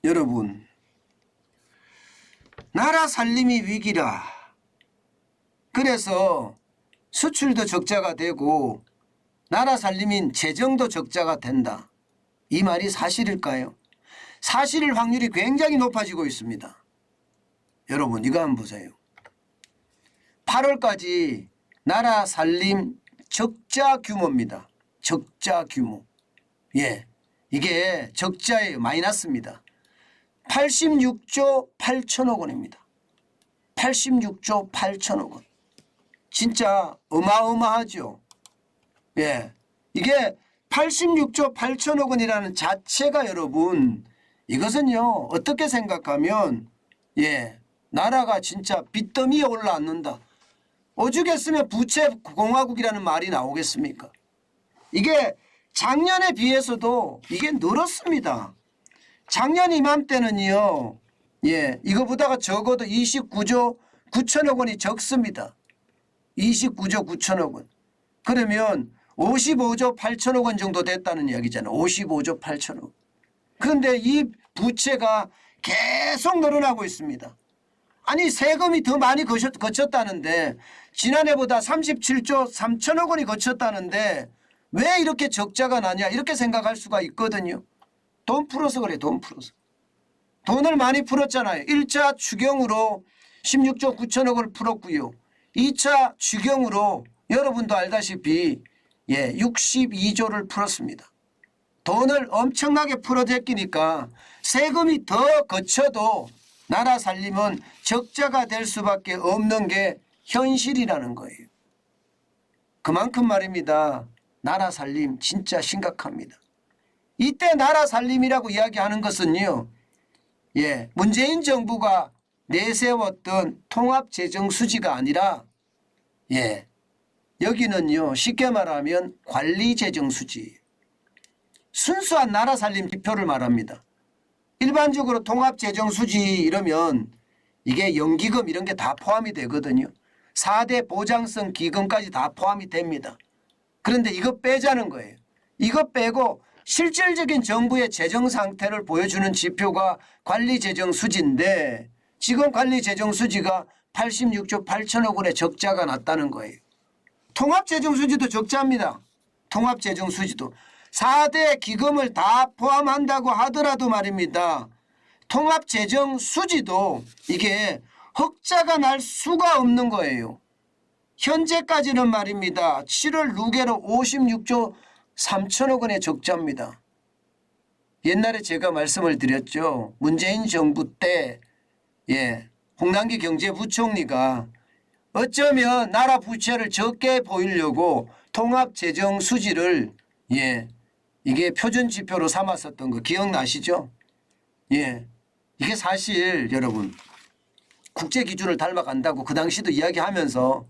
여러분, 나라 살림이 위기라. 그래서 수출도 적자가 되고 나라 살림인 재정도 적자가 된다. 이 말이 사실일까요? 사실일 확률이 굉장히 높아지고 있습니다. 여러분, 이거 한번 보세요. 8월까지 나라 살림 적자 규모입니다. 적자 규모. 예, 이게 적자예요. 마이너스입니다. 86조 8천억 원입니다. 86조 8천억 원. 진짜 어마어마하죠. 예, 이게 86조 8천억 원이라는 자체가 여러분, 이것은요 어떻게 생각하면 예, 나라가 진짜 빚더미에 올라앉는다. 오죽했으면 부채공화국이라는 말이 나오겠습니까? 이게 작년에 비해서도 이게 늘었습니다. 작년 이맘때는요, 예, 이거보다가 적어도 29조 9천억 원이 적습니다. 29조 9천억 원. 그러면 55조 8천억 원 정도 됐다는 이야기잖아요. 55조 8천억 원. 그런데 이 부채가 계속 늘어나고 있습니다. 아니, 세금이 더 많이 거쳤다는데, 지난해보다 37조 3천억 원이 거쳤다는데 왜 이렇게 적자가 나냐, 이렇게 생각할 수가 있거든요. 돈 풀어서 그래. 돈 풀어서. 돈을 많이 풀었잖아요. 1차 추경으로 16조 9천억 원을 풀었고요. 2차 추경으로 여러분도 알다시피 예, 62조를 풀었습니다. 돈을 엄청나게 풀어댔기니까 세금이 더 거쳐도 나라 살림은 적자가 될 수밖에 없는 게 현실이라는 거예요. 그만큼 말입니다. 나라 살림 진짜 심각합니다. 이때 나라 살림이라고 이야기하는 것은요, 예, 문재인 정부가 내세웠던 통합재정수지가 아니라 예, 여기는요 쉽게 말하면 관리재정수지, 순수한 나라 살림 지표를 말합니다. 일반적으로 통합재정수지 이러면 이게 연기금 이런 게 다 포함이 되거든요. 4대 보장성 기금까지 다 포함이 됩니다. 그런데 이거 빼자는 거예요. 이거 빼고 실질적인 정부의 재정 상태를 보여주는 지표가 관리재정수지인데 지금 관리재정수지가 86조 8천억 원의 적자가 났다는 거예요. 통합재정수지도 적자입니다. 통합재정수지도. 4대 기금을 다 포함한다고 하더라도 말입니다. 통합재정수지도 이게 흑자가 날 수가 없는 거예요. 현재까지는 말입니다. 7월 누계로 56조 3천억 원의 적자입니다. 옛날에 제가 말씀을 드렸죠. 문재인 정부 때 예, 홍남기 경제부총리가 어쩌면 나라 부채를 적게 보이려고 통합재정수지를 예, 이게 표준지표로 삼았었던 거 기억나시죠? 예, 이게 사실 여러분 국제기준을 닮아간다고 그 당시도 이야기하면서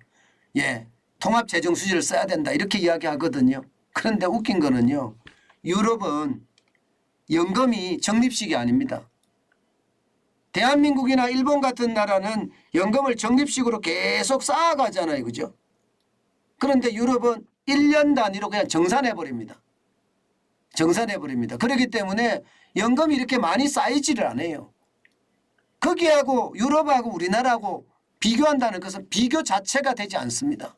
예, 통합재정수지를 써야 된다 이렇게 이야기하거든요. 그런데 웃긴 거는요, 유럽은 연금이 적립식이 아닙니다. 대한민국이나 일본 같은 나라는 연금을 적립식으로 계속 쌓아가잖아요. 그죠? 그런데 유럽은 1년 단위로 그냥 정산해버립니다. 정산해버립니다. 그렇기 때문에 연금이 이렇게 많이 쌓이지를 않아요. 거기하고 유럽하고 우리나라하고 비교한다는 것은 비교 자체가 되지 않습니다.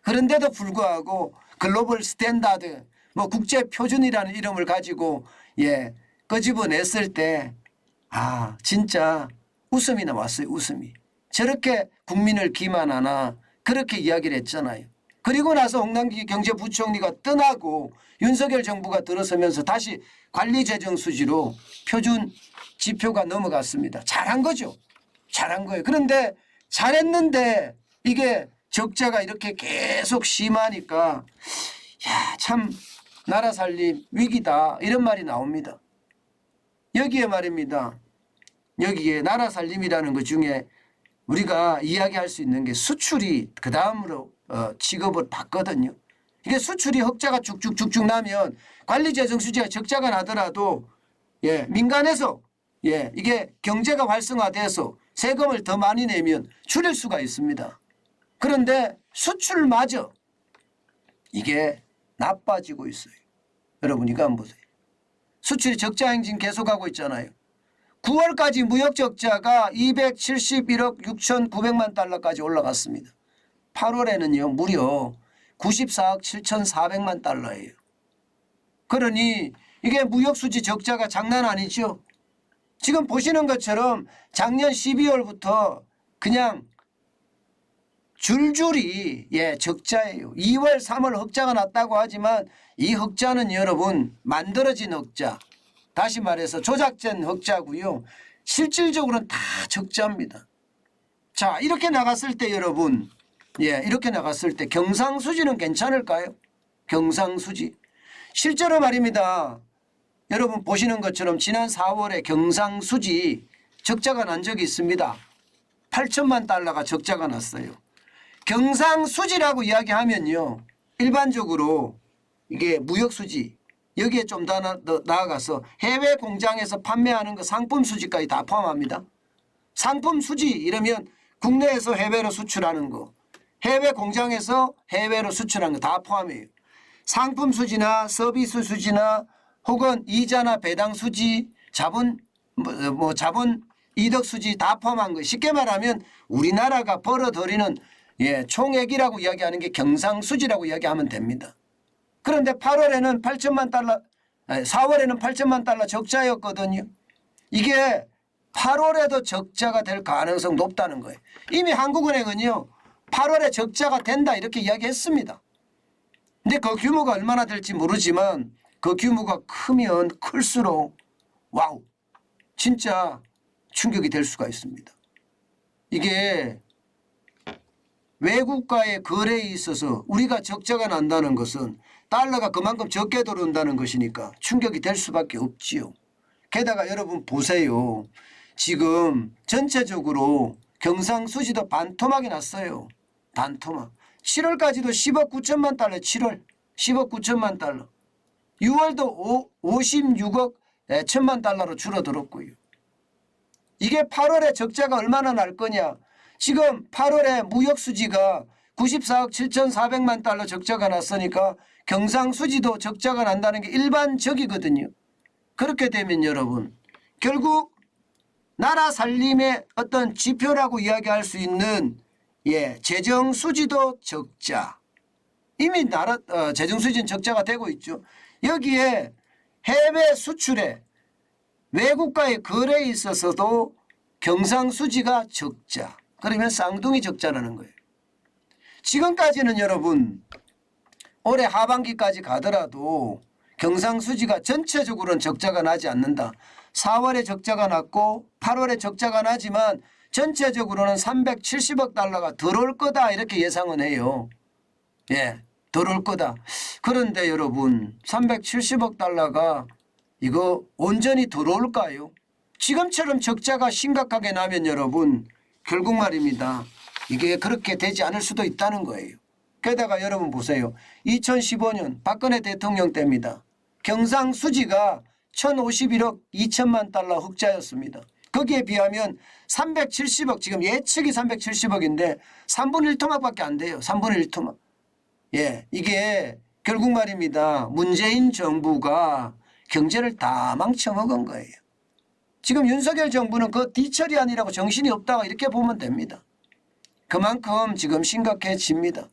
그런데도 불구하고 글로벌 스탠다드, 뭐 국제 표준이라는 이름을 가지고 예, 끄집어냈을 때 아, 진짜 웃음이 나왔어요. 웃음이. 저렇게 국민을 기만하나 그렇게 이야기를 했잖아요. 그리고 나서 홍남기 경제부총리가 떠나고 윤석열 정부가 들어서면서 다시 관리재정수지로 표준 지표가 넘어갔습니다. 잘한 거죠. 잘한 거예요. 그런데 잘했는데 이게 적자가 이렇게 계속 심하니까 야, 참 나라 살림 위기다 이런 말이 나옵니다. 여기에 말입니다. 여기에 나라 살림이라는 것 중에 우리가 이야기할 수 있는 게 수출이 그 다음으로 취급을 받거든요. 이게 수출이 흑자가 쭉쭉쭉쭉 나면 관리재정수지가 적자가 나더라도 예, 민간에서 예, 이게 경제가 활성화돼서 세금을 더 많이 내면 줄일 수가 있습니다. 그런데 수출마저 이게 나빠지고 있어요. 여러분 이거 한번 보세요. 수출이 적자 행진 계속하고 있잖아요. 9월까지 무역 적자가 271억 6,900만 달러까지 올라갔습니다. 8월에는요 무려 94억 7,400만 달러예요. 그러니 이게 무역수지 적자가 장난 아니죠. 지금 보시는 것처럼 작년 12월부터 그냥 줄줄이 적자예요. 2월 3월 흑자가 났다고 하지만 이 흑자는 여러분 만들어진 흑자, 다시 말해서 조작된 흑자고요. 실질적으로는 다 적자입니다. 자, 이렇게 나갔을 때 여러분, 이렇게 나갔을 때 경상수지는 괜찮을까요? 경상수지. 실제로 말입니다. 여러분 보시는 것처럼 지난 4월에 경상수지 적자가 난 적이 있습니다. 8천만 달러가 적자가 났어요. 경상수지라고 이야기하면요. 일반적으로 이게 무역수지, 여기에 좀 더 나아가서 해외 공장에서 판매하는 거 상품 수지까지 다 포함합니다. 상품 수지 이러면 국내에서 해외로 수출하는 거, 해외 공장에서 해외로 수출하는 거 다 포함해요. 상품 수지나 서비스 수지나 혹은 이자나 배당 수지, 자본 이득 수지 다 포함한 거. 쉽게 말하면 우리나라가 벌어들이는 총액이라고 이야기하는 게 경상수지라고 이야기하면 됩니다. 그런데 8월에는 8천만 달러, 4월에는 8천만 달러 적자였거든요. 이게 8월에도 적자가 될 가능성 높다는 거예요. 이미 한국은행은요 8월에 적자가 된다 이렇게 이야기했습니다. 근데 그 규모가 얼마나 될지 모르지만 그 규모가 크면 클수록 와우 진짜 충격이 될 수가 있습니다. 이게 외국과의 거래에 있어서 우리가 적자가 난다는 것은 달러가 그만큼 적게 들어온다는 것이니까 충격이 될 수밖에 없지요. 게다가 여러분 보세요. 지금 전체적으로 경상수지도 반토막이 났어요. 반토막. 7월까지도 10억 9천만 달러. 7월 10억 9천만 달러. 6월도 56억 1천만 달러로 줄어들었고요. 이게 8월에 적자가 얼마나 날 거냐. 지금 8월에 무역수지가 94억 7,400만 달러 적자가 났으니까 경상수지도 적자가 난다는 게 일반적이거든요. 그렇게 되면 여러분 결국 나라 살림의 어떤 지표라고 이야기할 수 있는 재정수지도 적자. 이미 재정수지는 적자가 되고 있죠. 여기에 해외 수출에 외국과의 거래에 있어서도 경상수지가 적자. 그러면 쌍둥이 적자라는 거예요. 지금까지는 여러분 올해 하반기까지 가더라도 경상수지가 전체적으로는 적자가 나지 않는다. 4월에 적자가 났고 8월에 적자가 나지만 전체적으로는 370억 달러가 들어올 거다 이렇게 예상은 해요. 들어올 거다. 그런데 여러분 370억 달러가 이거 온전히 들어올까요? 지금처럼 적자가 심각하게 나면 여러분 결국 말입니다. 이게 그렇게 되지 않을 수도 있다는 거예요. 게다가 여러분 보세요. 2015년 박근혜 대통령 때입니다. 경상수지가 1,051억 2천만 달러 흑자였습니다. 거기에 비하면 370억 지금 예측이 370억인데 3분의 1토막밖에 안 돼요. 3분의 1토막. 이게 결국 말입니다. 문재인 정부가 경제를 다 망쳐먹은 거예요. 지금 윤석열 정부는 그 뒤처리 아니라고 정신이 없다고 이렇게 보면 됩니다. 그만큼 지금 심각해집니다.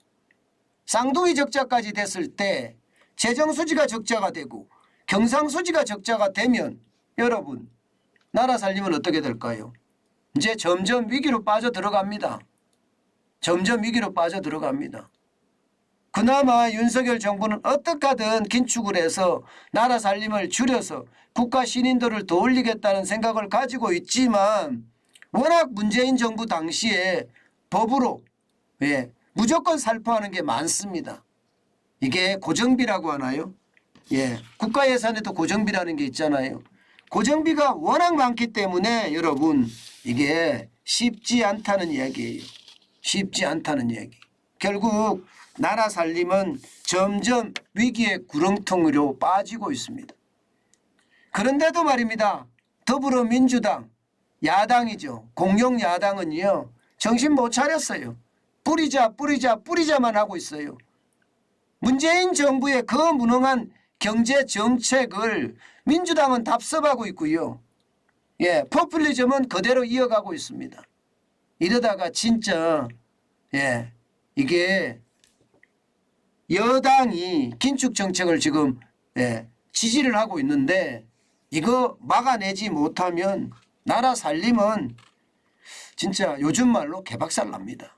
쌍둥이 적자까지 됐을 때 재정수지가 적자가 되고 경상수지가 적자가 되면 여러분 나라 살림은 어떻게 될까요? 이제 점점 위기로 빠져들어갑니다. 점점 위기로 빠져들어갑니다. 그나마 윤석열 정부는 어떻게 하든 긴축을 해서 나라 살림을 줄여서 국가 신인도를 더 올리겠다는 생각을 가지고 있지만 워낙 문재인 정부 당시에 법으로 무조건 살포하는 게 많습니다. 이게 고정비라고 하나요? 국가 예산에도 고정비라는 게 있잖아요. 고정비가 워낙 많기 때문에 여러분 이게 쉽지 않다는 이야기예요. 쉽지 않다는 이야기. 결국 나라 살림은 점점 위기의 구렁텅이로 빠지고 있습니다. 그런데도 말입니다. 더불어민주당 야당이죠. 공용 야당은요. 정신 못 차렸어요. 뿌리자만 하고 있어요. 문재인 정부의 그 무능한 경제 정책을 민주당은 답습하고 있고요. 예, 포퓰리즘은 그대로 이어가고 있습니다. 이러다가 진짜 예, 이게 여당이 긴축 정책을 지금 예, 지지를 하고 있는데 이거 막아내지 못하면 나라 살림은 진짜 요즘 말로 개박살 납니다.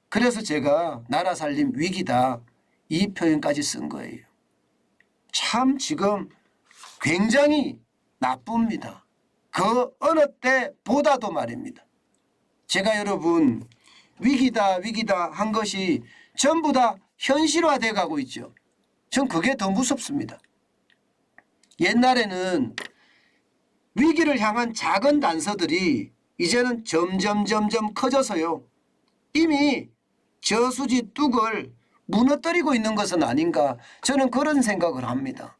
그래서 제가 나라 살림 위기다 이 표현까지 쓴 거예요. 참 지금 굉장히 나쁩니다. 그 어느 때보다도 말입니다. 제가 여러분 위기다 위기다 한 것이 전부 다 현실화돼 가고 있죠. 전 그게 더 무섭습니다. 옛날에는 위기를 향한 작은 단서들이 이제는 점점 커져서요. 이미 저수지 뚝을 무너뜨리고 있는 것은 아닌가 저는 그런 생각을 합니다.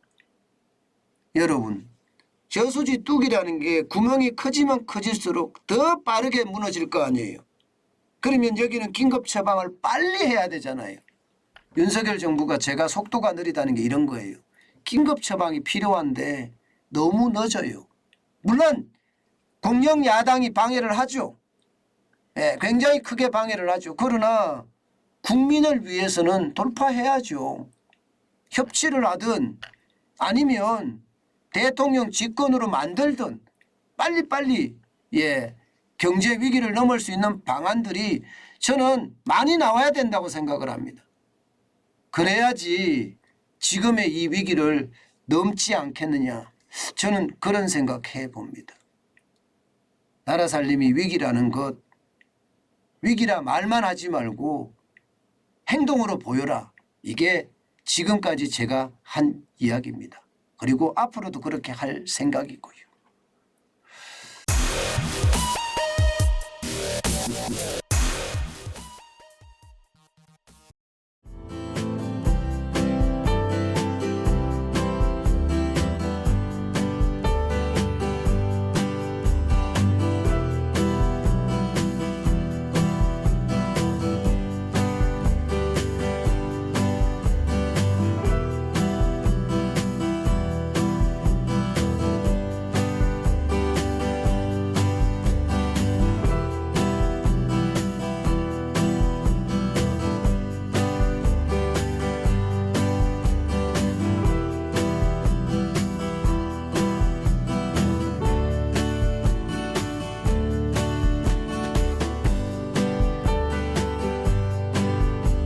여러분 저수지 뚝이라는 게 구멍이 커지면 커질수록 더 빠르게 무너질 거 아니에요. 그러면 여기는 긴급 처방을 빨리 해야 되잖아요. 윤석열 정부가 제가 속도가 느리다는 게 이런 거예요. 긴급 처방이 필요한데 너무 늦어요. 물론 공영 야당이 방해를 하죠. 예, 굉장히 크게 방해를 하죠. 그러나 국민을 위해서는 돌파해야죠. 협치를 하든 아니면 대통령 직권으로 만들든 빨리빨리 예, 경제 위기를 넘을 수 있는 방안들이 저는 많이 나와야 된다고 생각을 합니다. 그래야지 지금의 이 위기를 넘지 않겠느냐 저는 그런 생각해 봅니다. 나라 살림이 위기라는 것 위기라 말만 하지 말고 행동으로 보여라. 이게 지금까지 제가 한 이야기입니다. 그리고 앞으로도 그렇게 할 생각이고요.